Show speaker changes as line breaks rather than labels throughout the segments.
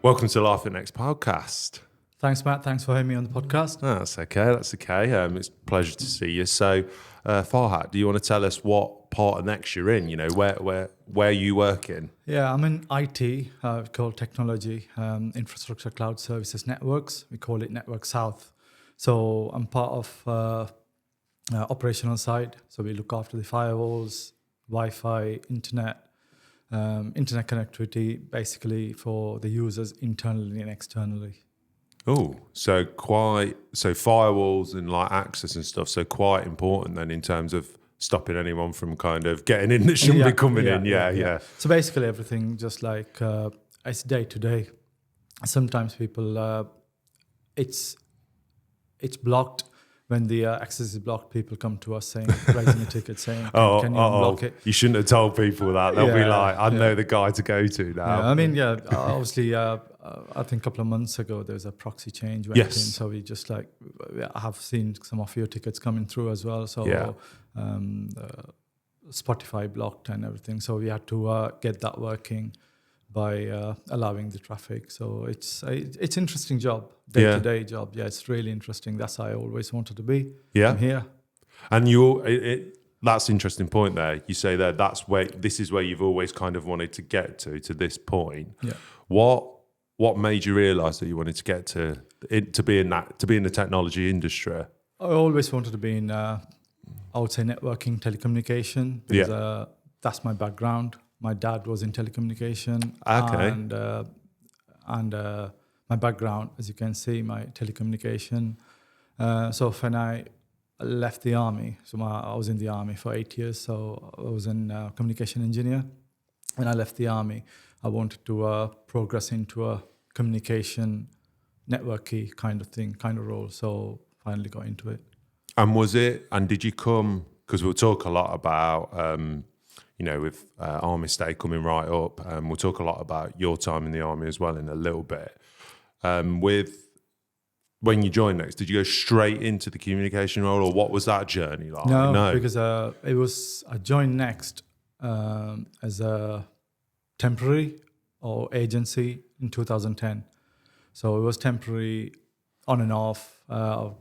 Welcome to Life at Next podcast.
Thanks, Matt. Thanks for having me on the podcast.
Oh, that's okay. That's okay. It's a pleasure to see you. So, Farhat, do you want to tell us what part of Next you're in? You know, where you working?
Yeah, I'm in IT, called Technology, Infrastructure Cloud Services Networks. We call it Network South. So I'm part of operational side. So we look after the firewalls, Wi-Fi, internet connectivity, basically for the users internally and externally.
Oh, so firewalls and like access and stuff. So quite important then in terms of stopping anyone from kind of getting in that shouldn't be coming in. Yeah.
So basically everything just like it's day to day. Sometimes people, it's blocked. When the access is blocked, people come to us raising a ticket saying, can you unblock it?
You shouldn't have told people that. They'll be like, I know the guy to go to now.
Obviously, I think a couple of months ago, there was a proxy change went in. So we just I have seen some of your tickets coming through as well. So Spotify blocked and everything. So we had to get that working by allowing the traffic. So it's interesting job, day-to-day job. Yeah, it's really interesting. That's how I always wanted to be.
Yeah.
I'm here.
And that's an interesting point there. You say this is where you've always kind of wanted to get to this point.
Yeah.
What made you realise that you wanted to get to be in the technology industry?
I always wanted to be in, I would say, networking, telecommunication, because that's my background. My dad was in telecommunication, and my background, as you can see, my telecommunication. So when I left the army, I was in the army for 8 years, so I was a communication engineer. When I left the army, I wanted to progress into a communication, networky kind of role. So finally got into it.
And did you come, because we'll talk a lot about, with Armistice coming right up, we'll talk a lot about your time in the army as well in a little bit. When you joined Next, did you go straight into the communication role, or what was that journey like?
No. Because I joined Next as a temporary or agency in 2010. So it was temporary, on and off. I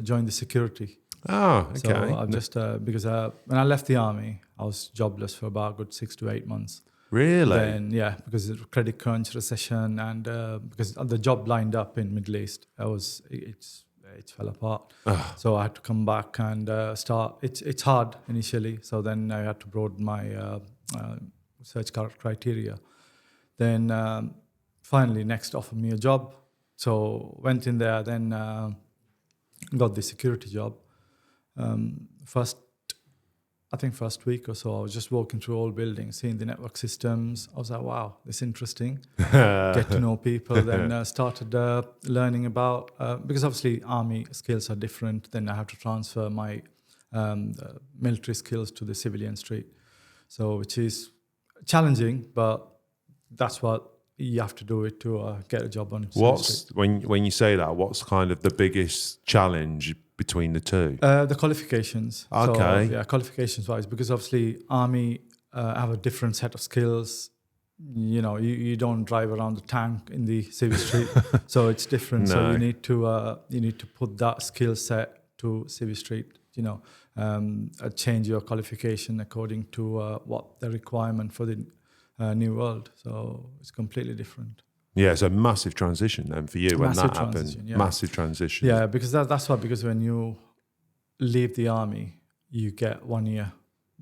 joined the security.
Oh, okay.
So I've just because when I left the army, I was jobless for about a good 6 to 8 months.
Really?
Then because of credit crunch, recession, and because the job lined up in Middle East, it fell apart. So I had to come back and start. It's hard initially. So then I had to broaden my search criteria. Then finally, Next offered me a job. So went in there. Then got the security job. First week or so, I was just walking through all buildings, seeing the network systems. I was like, wow, this is interesting. Get to know people. Then started learning about, because obviously army skills are different. Then I have to transfer my military skills to the civilian street. So which is challenging, but that's what you have to do it to get a job on.
When you say that, what's kind of the biggest challenge between the two?
The qualifications.
Okay.
So, qualifications wise, because obviously army have a different set of skills. You don't drive around the tank in the civil street, so it's different.
No.
So you need to put that skill set to civil street. Change your qualification according to what the requirement for the new world. So it's completely different.
Yeah, it's a massive transition then for you when that happened.
Yeah.
Massive transition.
Yeah, because that's why. Because when you leave the army, you get 1 year.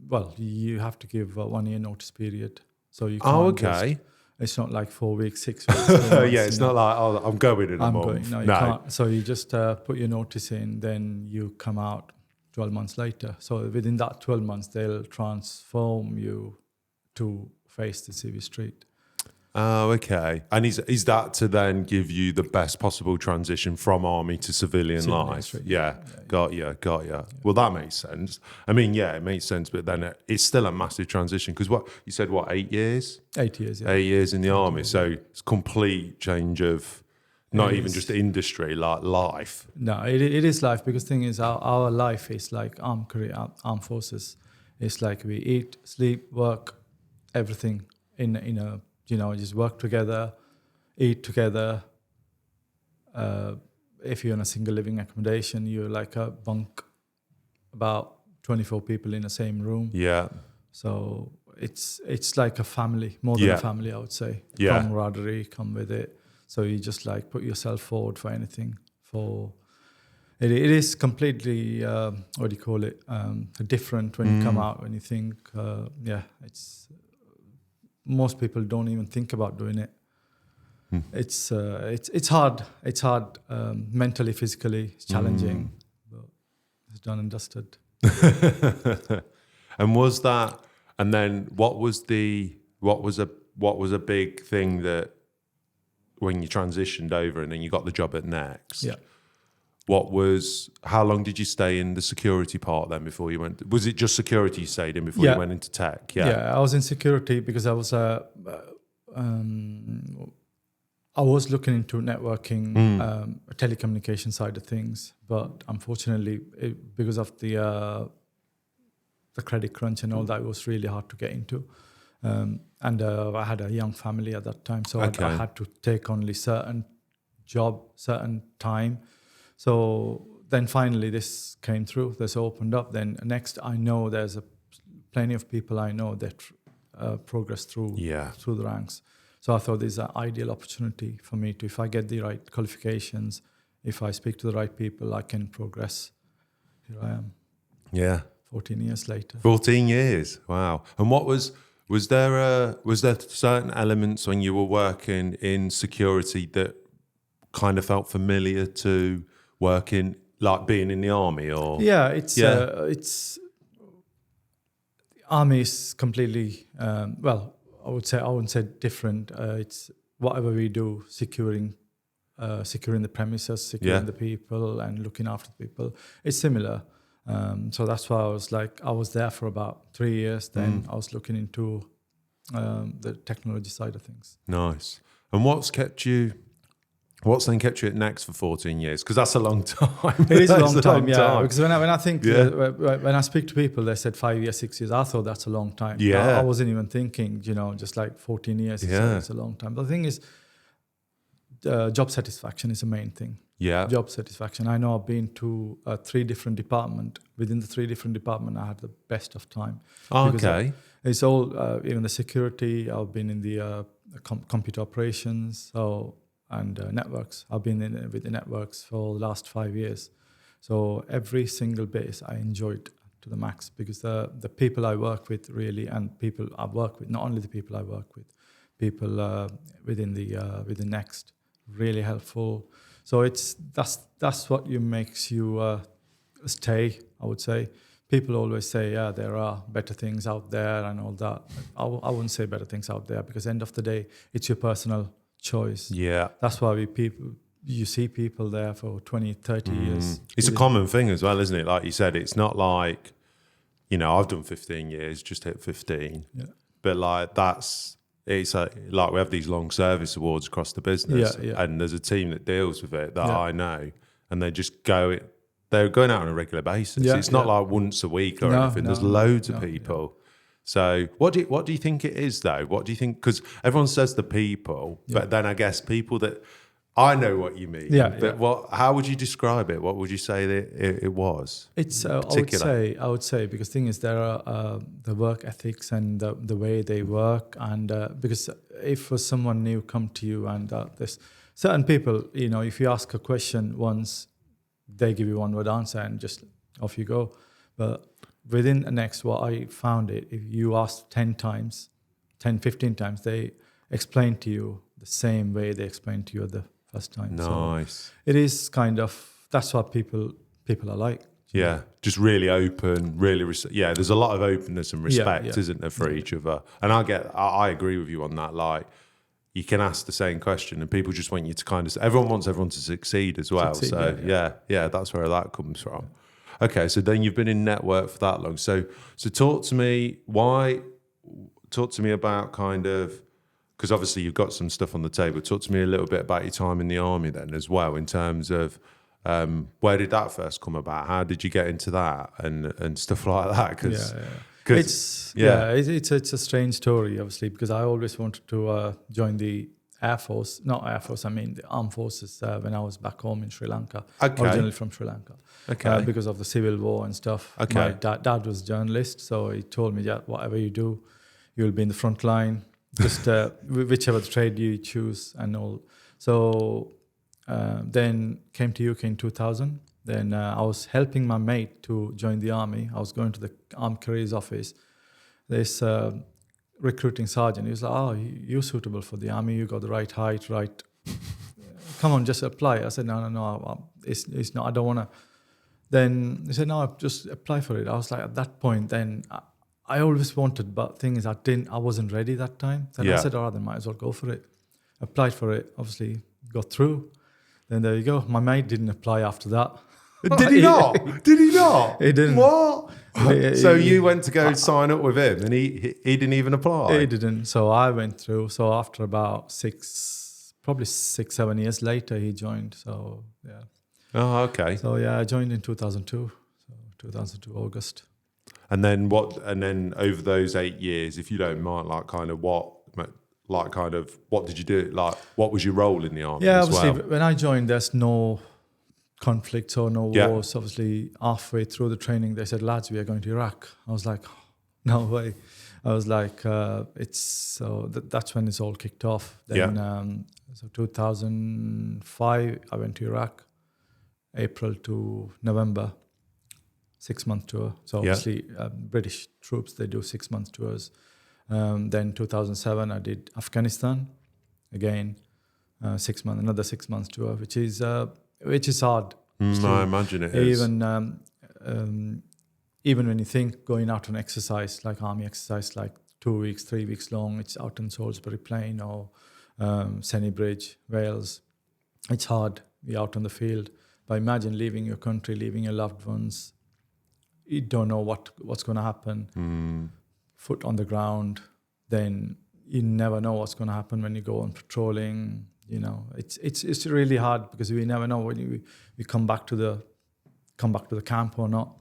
Well, you have to give 1 year notice period. So you can't. It's not like 4 weeks, 6 weeks.
It's not like I'm going in a month.
No, you can't. So you just put your notice in, then you come out 12 months later. So within that 12 months, they'll transform you to face the civil street.
Oh, okay. And is that to then give you the best possible transition from army to civilian life?
Street.
Yeah. Got you. Well, that makes sense. I mean, yeah, it makes sense, but then it's still a massive transition because you said 8 years?
8 years, yeah.
8 years in the army. So it's complete change of not even just industry, like life.
No, it is life, because the thing is our life is like armed forces. It's like we eat, sleep, work, everything in a just work together. eat together. If you're in a single living accommodation, you're like a bunk, about 24 people in the same room.
Yeah.
So it's like a family, more than a family, I would say.
Yeah.
Camaraderie come with it. So you just like put yourself forward for anything. It is completely, what do you call it, different when you come out, when you think, it's most people don't even think about doing it. It's hard. It's hard mentally, physically. It's challenging, but it's done and dusted.
And was that? And then what was a big thing that when you transitioned over and then you got the job at Next?
Yeah.
How long did you stay in the security part then before you went? Was it just security you stayed in before you went into tech?
Yeah, I was in security because I was looking into networking, telecommunication side of things, but unfortunately, because of the credit crunch and all that, it was really hard to get into. And I had a young family at that time, so I had to take only certain time. So then finally this came through, this opened up. Then next, I know there's plenty of people I know that progress through the ranks. So I thought this is an ideal opportunity for me to, if I get the right qualifications, if I speak to the right people, I can progress. Here I am.
Yeah.
14 years later.
14 years. Wow. And was there certain elements when you were working in security that kind of felt familiar to working, like being in the army, or?
Yeah, it's army is completely, I wouldn't say different. It's whatever we do, securing the premises, securing the people and looking after the people. It's similar. So that's why I was there for about 3 years. Then I was looking into the technology side of things.
Nice. And what's then kept you at Next for 14 years? Because that's a long time.
It is a long time, yeah. Because when I think, when I speak to people, they said 5 years, 6 years. I thought that's a long time.
Yeah.
I wasn't even thinking, just like 14 years. It's a long time. But the thing is, job satisfaction is the main thing.
Yeah.
Job satisfaction. I know I've been to 3 different departments. Within the 3 different departments, I had the best of time.
Oh, okay.
It's all, even the security. I've been in the computer operations, and networks. I've been with the networks for the last 5 years. So every single base I enjoyed to the max, because the people I work with really, and people I work with, not only the people I work with, people within Next, really helpful. So that's what makes you stay, I would say. People always say, there are better things out there and all that. I wouldn't say better things out there, because end of the day, it's your personal choice.
Yeah.
That's why you see people there for 20, 30 years.
It's a common thing as well, isn't it? Like you said, it's not like, I've done 15 years, just hit 15.
Yeah.
But like it's like we have these long service awards across the business, and there's a team that deals with it that I know, and they're going out on a regular basis. It's not like once a week or anything. There's loads of people. So what do you think it is though? What do you think? Because everyone says the people, but then I guess people that, I know what you mean. But how would you describe it? What would you say that it was?
It's I would say because thing is, there are the work ethics and the way they work, and because if for someone new come to you and there's certain people, if you ask a question once, they give you one word answer and just off you go. But within the Next, what I found if you ask 10 times, 10, 15 times, they explain to you the same way they explained to you the first time.
Nice.
So it is kind of, that's what people are like.
Yeah, just really open, really, there's a lot of openness and respect, isn't there, for each other? And I agree with you on that. Like, you can ask the same question and people just want you to kind of, everyone wants everyone to succeed as well. That's where that comes from. Okay, so then you've been in network for that long. So talk to me about kind of, because obviously you've got some stuff on the table. Talk to me a little bit about your time in the army then as well, in terms of where did that first come about? How did you get into that and stuff like that?
It's a strange story, obviously, because I always wanted to join the the armed forces when I was back home in Sri Lanka.
Okay.
Originally from Sri Lanka.
Okay.
Because of the civil war and stuff.
Okay.
My dad was a journalist, so he told me that whatever you do, you'll be in the front line, just whichever trade you choose and all. So then came to UK in 2000. Then I was helping my mate to join the army. I was going to the armed careers office. This recruiting sergeant, he was like, "Oh, you're suitable for the army. You got the right height, right? Come on, just apply." I said, "No, it's not. I don't want to." Then he said, "No, just apply for it." I was like, at that point, then I always wanted, but thing is, I wasn't ready that time. Then I said, "All right, then might as well go for it." Applied for it. Obviously, got through. Then there you go. My mate didn't apply after that.
Did he not? Did he not?
He didn't.
What? So you went to go sign up with him, and he didn't even apply.
He didn't. So I went through. So after about 6-7 years later, he joined. So yeah.
Oh, okay.
So yeah, I joined in 2002. So 2002 August.
And then what? And then over those 8 years, if you don't mind, what did you do? Like, what was your role in the army?
Yeah,
as
obviously,
well?
when I joined, there's no conflicts or no
Yeah.
wars. Obviously, halfway through the training, they said, "Lads, we are going to Iraq." I was like, "No way." I was like, that's when it's all kicked off. Then, so 2005, I went to Iraq, April to November, 6-month tour. So obviously, British troops, they do 6-month tours. Then 2007, I did Afghanistan, again, another 6 months tour, which is hard.
I imagine it is.
Even when you think going out on exercise, like army exercise, like 2 weeks, 3 weeks long, it's out in Salisbury Plain or Senny Bridge, Wales. It's hard. You're out on the field. But imagine leaving your country, leaving your loved ones. You don't know what's going to happen. Foot on the ground. Then you never know what's going to happen when you go on patrolling. You know, it's really hard because we never know when we come back to the camp or not.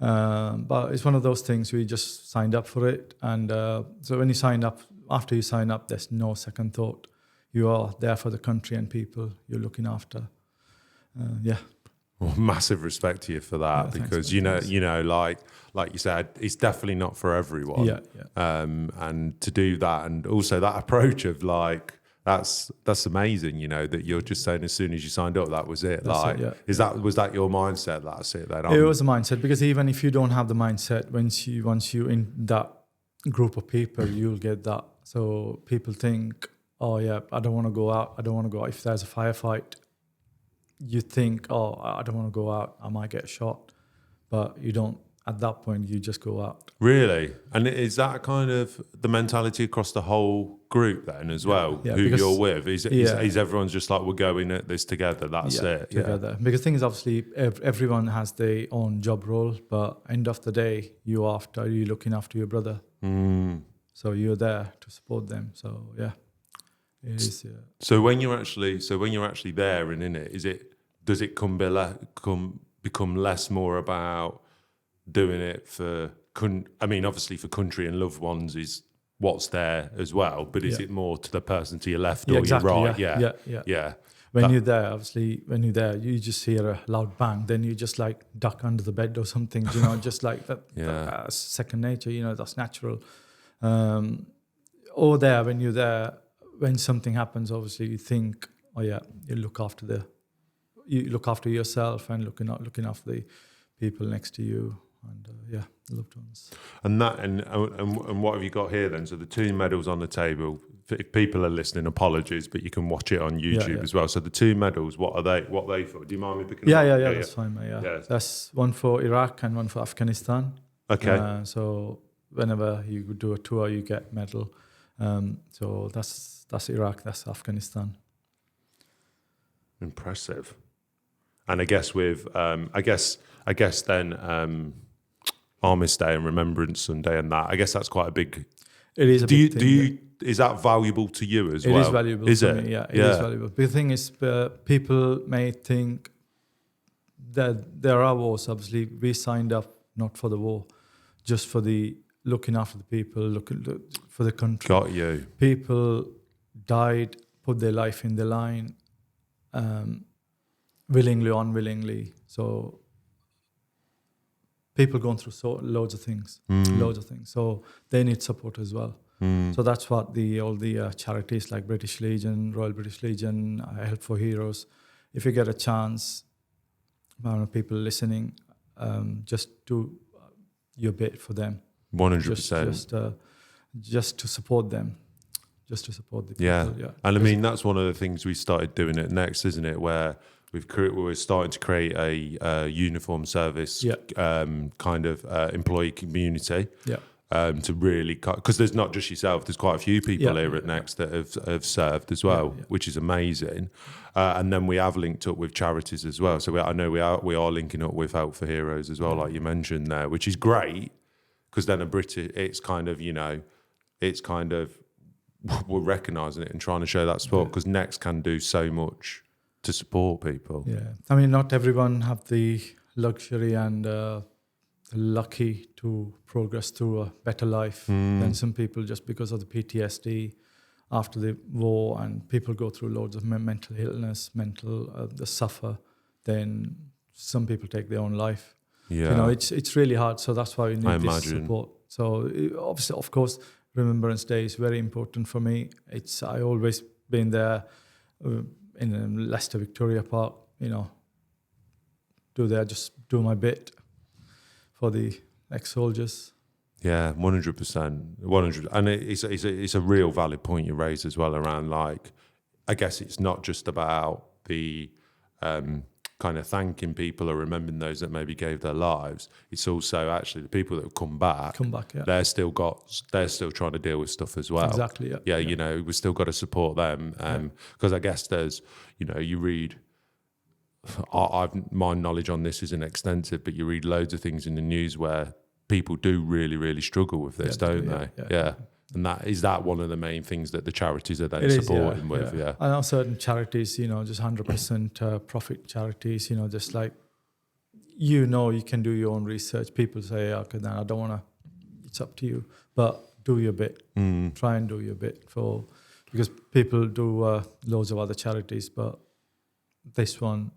But it's one of those things we just signed up for it, and so when you sign up, after you sign up, there's no second thought. You are there for the country and people you're looking after.
Well, massive respect to you for that, because thanks. like you said, it's definitely not for everyone. And to do that, and also that approach of like. That's amazing, that you're just saying as soon as you signed up, that was it. Was that your mindset? That's it. It
was a mindset, because even if you don't have the mindset, once you in that group of people, you'll get that. So people think, oh yeah, I don't want to go out. If there's a firefight, you think, oh, I don't want to go out. I might get shot, but you don't. At that point, you just go out.
Really? And is that kind of the mentality across the whole group then as well, who you're with? Is everyone's just like, we're going at this together, that's it?
Together. Yeah. Because the thing is, obviously, everyone has their own job role, but end of the day, you're looking after your brother. So you're there to support them. So, yeah, it is. Yeah. So
when you're actually there and in it, does it become less more about doing it for, obviously for country and loved ones is what's there as well, but is it more to the person to your left or
exactly,
your right?
Yeah. When you're there, obviously, you just hear a loud bang, then you just like duck under the bed or something, just like that. That's second nature, that's natural. Or there, when you're there, when something happens, obviously you think, oh yeah, you look after yourself and looking after the people next to you. And loved ones. And
what have you got here then? So the 2 medals on the table. If people are listening, apologies, but you can watch it on YouTube as well. So the 2 medals, what are they for? Do you mind me picking them up?
That's fine, mate. Yeah. That's one for Iraq and one for Afghanistan.
Okay.
So whenever you do a tour, you get medal. So that's Iraq, that's Afghanistan.
Impressive. And I guess with I guess then Armistice Day and Remembrance Sunday and that, I guess that's quite a big.
It is a big thing.
Is that valuable to you as well?
It is valuable to me, yeah. It is valuable. But the thing is, people may think that there are wars. Obviously, we signed up not for the war, just for the looking after the people, for the country.
Got you.
People died, put their life in the line, willingly or unwillingly. So people going through loads of things. So they need support as well. So that's what all the charities like British Legion, Royal British Legion, Help for Heroes. If you get a chance, people listening, just do your bit for them.
100%.
Just to support them. Just to support the people.
Yeah. And I mean, that's one of the things we started doing at Next, isn't it? Where we're starting to create a uniform service kind of employee community.
Yeah.
To really, because there's not just yourself, there's quite a few people here at Next that have served as well, which is amazing. And then we have linked up with charities as well. So I know we are linking up with Help for Heroes as well, like you mentioned there, which is great, because then it's kind of, we're recognising it and trying to show that support, because Next can do so much to support people.
Yeah, I mean, not everyone have the luxury and lucky to progress through a better life than some people, just because of the PTSD after the war, and people go through loads of mental illness, they suffer. Then some people take their own life.
Yeah,
it's really hard. So that's why we need this support. So obviously, of course, Remembrance Day is very important for me. I always been there in Leicester Victoria Park. Just do my bit for the ex-soldiers.
Yeah, 100%, 100%. And it's a real valid point you raise as well around, like, I guess it's not just about the kind of thanking people or remembering those that maybe gave their lives. It's also actually the people that have come back.
Yeah.
They're still trying to deal with stuff as well.
Exactly. Yeah.
We've still got to support them, because I guess there's, you read. My knowledge on this isn't extensive, but you read loads of things in the news where people do really, really struggle with this, don't they? Yeah. And is that one of the main things that the charities are then supporting with? Yeah.
I know certain charities, just 100% profit charities, just like, you can do your own research. People say, okay, then I don't want to, it's up to you, but do your bit. Try and do your bit because people do loads of other charities, but this one,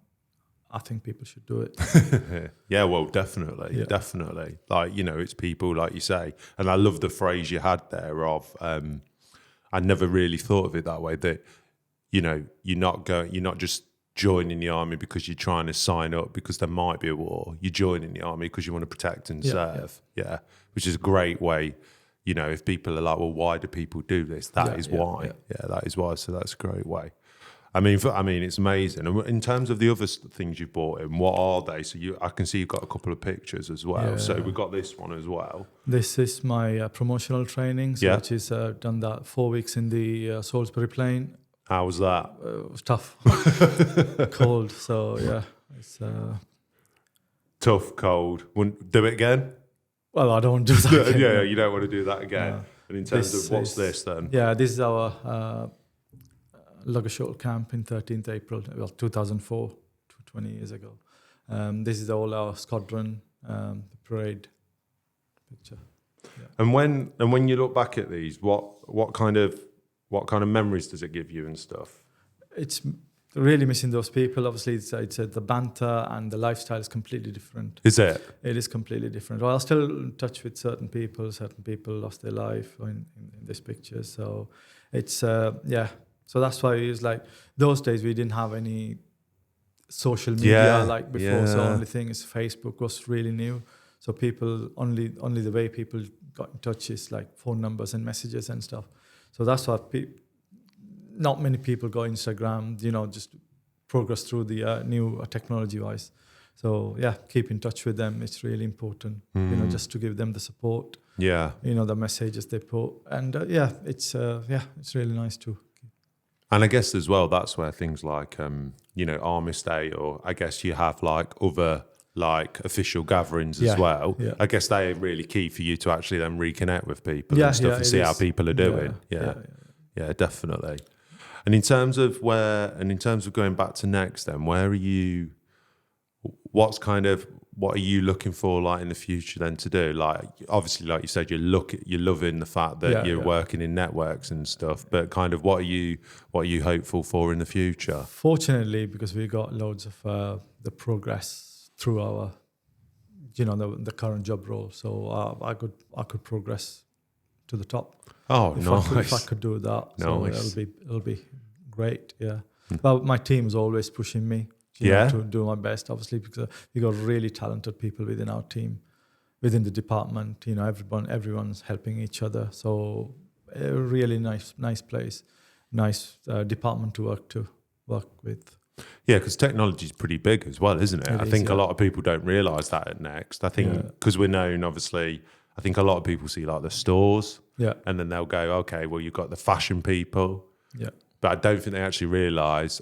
I think people should do it.
Yeah, well, definitely. Like, it's people, like you say, and I love the phrase you had there of, I never really thought of it that way, that, you're not just joining the army because you're trying to sign up because there might be a war. You're joining the army because you want to protect and serve. Yeah. Which is a great way. If people are like, well, why do people do this? That is why. Yeah, that is why. So that's a great way. I mean, it's amazing. And in terms of the other things you bought in, what are they? So I can see you've got a couple of pictures as well. Yeah. So we've got this one as well.
This is my promotional training, which is done that 4 weeks in the Salisbury Plain.
How was that?
It was tough, cold. So yeah, it's
tough, cold. Wouldn't do it again?
Well, I don't want to do that again.
Yeah, you don't want to do that again. No. And in terms of what's this then?
Yeah, this is our Lugger camp in 13th April, 2004, 20 years ago. This is all our squadron, the parade picture. Yeah.
And when you look back at these, what kind of memories does it give you and stuff?
It's really missing those people. Obviously, it's the banter and the lifestyle is completely different.
Is it?
It is completely different. Well, I'm still in touch with certain people. Certain people lost their life in this picture. So it's So that's why it's like those days we didn't have any social media like before. So only thing is Facebook was really new. So people only the way people got in touch is like phone numbers and messages and stuff. So that's why not many people got Instagram, just progress through the new technology wise. So keep in touch with them. It's really important, just to give them the support.
Yeah.
The messages they put. And it's really nice too.
And I guess as well, that's where things like, Armistice, or I guess you have like other like official gatherings as well. Yeah. I guess they are really key for you to actually then reconnect with people and stuff and see how people are doing. Yeah, definitely. And in terms of going back to Next then, where are you, what are you looking for like in the future then to do? Like obviously, like you said, you're loving the fact that you're working in networks and stuff. But kind of what are you hopeful for in the future?
Fortunately, because we got loads of the progress through our, the current job role, so I could progress to the top.
Oh, nice!
If I could do that,
nice.
So it'll be great. Yeah. Well, my team is always pushing me. To do my best, obviously, because we got really talented people within our team, within the department. Everyone's helping each other. So a really nice place, nice department to work with.
Yeah, because technology is pretty big as well, isn't it? I think a lot of people don't realise that at Next. I think because we're known, obviously, I think a lot of people see like the stores, and then they'll go, okay, well, you've got the fashion people, but I don't think they actually realise.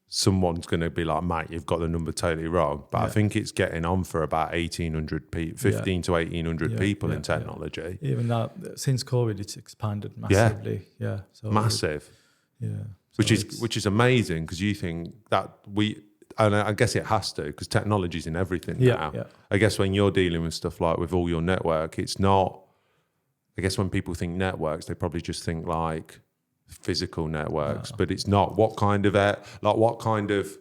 Someone's going to be like, mate, you've got the number totally wrong. But I think it's getting on for about 1,800 people, 15 to 1,800 people in technology.
Even now, since COVID, it's expanded massively. Yeah, so
massive. Which is amazing because you think that and I guess it has to because technology's in everything now. Yeah. I guess when you're dealing with stuff like with all your network, it's not. I guess when people think networks, they probably just think like physical networks, but it's not. What kind of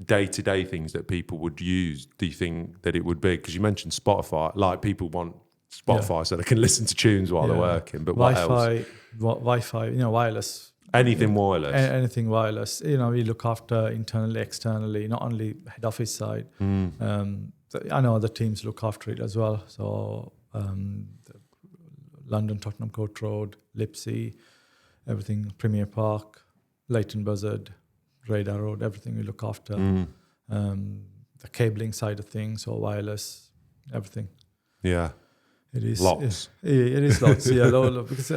day-to-day things that people would use do you think that it would be? Because you mentioned Spotify, like people want Spotify so they can listen to tunes while they're working, but what else?
Wi-Fi, wireless.
Anything wireless.
Anything wireless. We look after internally, externally, not only head office side. I know other teams look after it as well. So London, Tottenham Court Road, Lipsey, everything, Premier Park, Leighton Buzzard, Radar Road, everything we look after. The cabling side of things, or wireless, everything.
Yeah.
It is
lots.
It is lots, because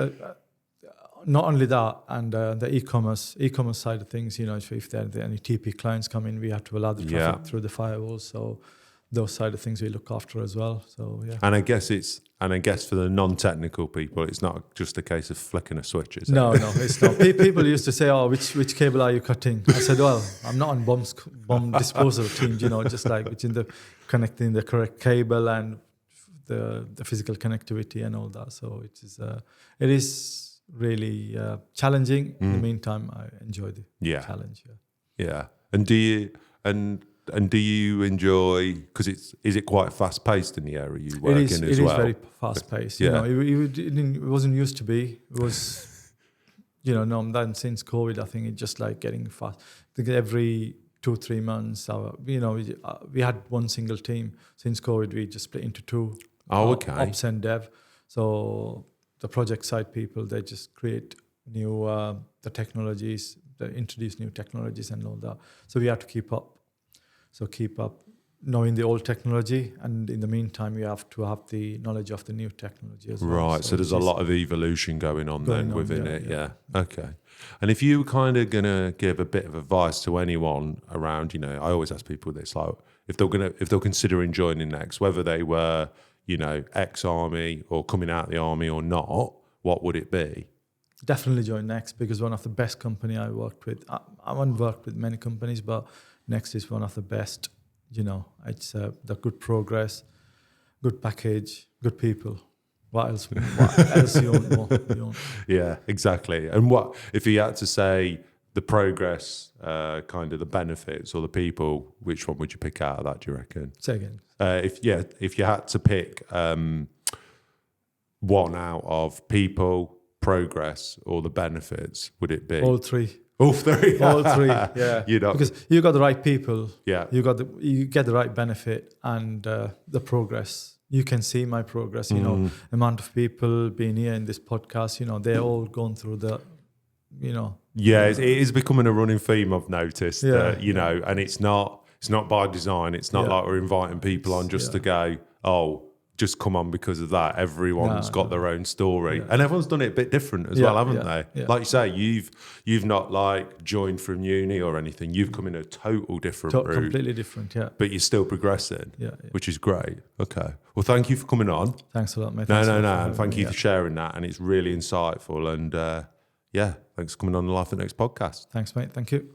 not only that, and the e-commerce side of things, if there are any TP clients come in, we have to allow the traffic through the firewalls. So those side of things we look after as well. So
And I guess for the non-technical people, it's not just a case of flicking a switch, is it?
No, it's not. People used to say, "Oh, which cable are you cutting?" I said, "Well, I'm not on bomb disposal team, just like connecting the correct cable and the physical connectivity and all that." So it is really challenging. In the meantime, I enjoy the challenge.
Yeah. And do you enjoy, because is it quite fast paced in the area you work in as well?
It is very fast paced. It wasn't used to be. It was, then since COVID, I think it's just like getting fast. I think every 2-3 months, we had one single team. Since COVID, we just split into two. Ops and dev. So the project side people, they just create new the technologies, they introduce new technologies and all that. So we have to keep up. So keep up knowing the old technology, and in the meantime, you have to have the knowledge of the new technology as well.
Right, so there's a lot of evolution going on within it. Yeah. Okay. And if you were kind of going to give a bit of advice to anyone around, I always ask people this, like if they're considering joining Next, whether they were, ex-army or coming out of the army or not, what would it be?
Definitely join Next, because one of the best company I worked with. I haven't worked with many companies, but Next is one of the best. It's the good progress, good package, good people. What else you want?
Yeah, exactly. And what if you had to say the progress, kind of the benefits or the people, which one would you pick out of that, do you reckon?
Say again.
If you had to pick one out of people, progress, or the benefits, would it be?
All three.
All three,
yeah. Because you got the right people.
Yeah.
You get the right benefit and the progress. You can see my progress. Amount of people being here in this podcast. They're all going through the.
Yeah, it is becoming a running theme. I've noticed. And it's not by design. It's not like we're inviting people on just to go. Oh, just come on because of that. Everyone's got their own story, and everyone's done it a bit different as well, haven't they? Yeah. Like you say, you've not like joined from uni or anything. You've come in a total different route,
completely different,
but you're still progressing, which is great. Okay, well, thank you for coming on.
Thanks a lot, mate.
No, and thank you for sharing that, and it's really insightful. And thanks for coming on the Life That Next podcast.
Thanks, mate. Thank you.